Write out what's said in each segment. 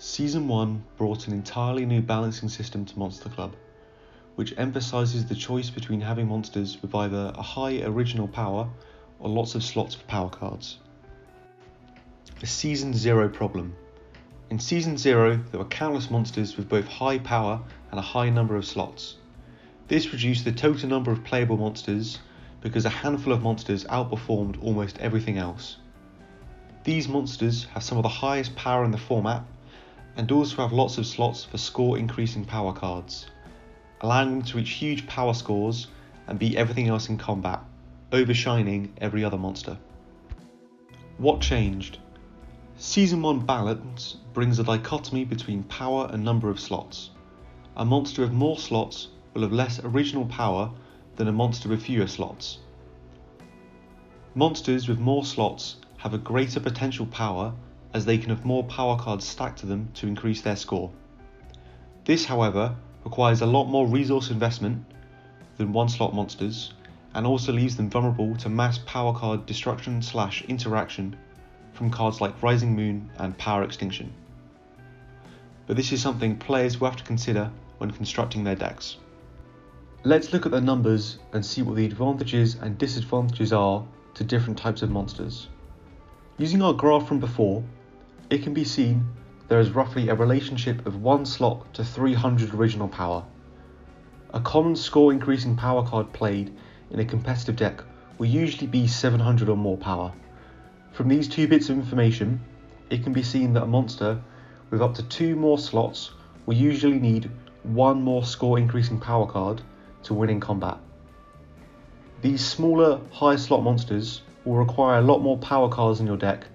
Season 1 brought an entirely new balancing system to Monster Club, which emphasises the choice between having monsters with either a high original power or lots of slots for power cards. The Season 0 problem. In Season 0 there were countless monsters with both high power and a high number of slots. This reduced the total number of playable monsters because a handful of monsters outperformed almost everything else. These monsters have some of the highest power in the format and also have lots of slots for score increasing power cards, allowing them to reach huge power scores and beat everything else in combat, overshining every other monster. What changed? Season 1 balance brings a dichotomy between power and number of slots. A monster with more slots will have less original power than a monster with fewer slots. Monsters with more slots have a greater potential power as they can have more power cards stacked to them to increase their score. This, however, requires a lot more resource investment than one slot monsters and also leaves them vulnerable to mass power card destruction/interaction from cards like Rising Moon and Power Extinction. But this is something players will have to consider when constructing their decks. Let's look at the numbers and see what the advantages and disadvantages are to different types of monsters. Using our graph from before, it can be seen there is roughly a relationship of 1 slot to 300 original power. A common score increasing power card played in a competitive deck will usually be 700 or more power. From these two bits of information, it can be seen that a monster with up to 2 more slots will usually need 1 more score increasing power card to win in combat. These smaller, high slot monsters will require a lot more power cards in your deck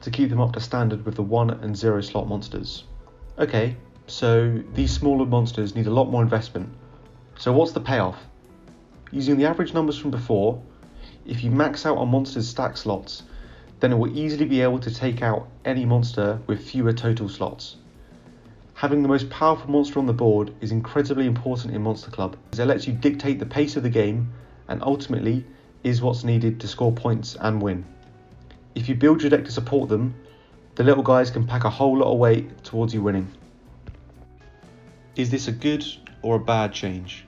to keep them up to standard with the 1 and 0 slot monsters. Okay, so these smaller monsters need a lot more investment. So what's the payoff? Using the average numbers from before, if you max out on monsters' stack slots, then it will easily be able to take out any monster with fewer total slots. Having the most powerful monster on the board is incredibly important in Monster Club, as it lets you dictate the pace of the game and ultimately is what's needed to score points and win. If you build your deck to support them, the little guys can pack a whole lot of weight towards you winning. Is this a good or a bad change?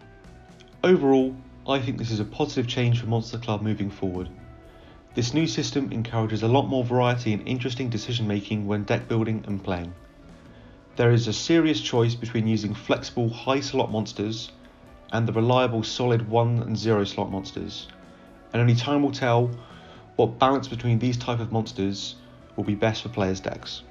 Overall, I think this is a positive change for Monster Club moving forward. This new system encourages a lot more variety and interesting decision making when deck building and playing. There is a serious choice between using flexible high slot monsters and the reliable solid 1 and 0 slot monsters, and only time will tell what balance between these type of monsters will be best for players' decks.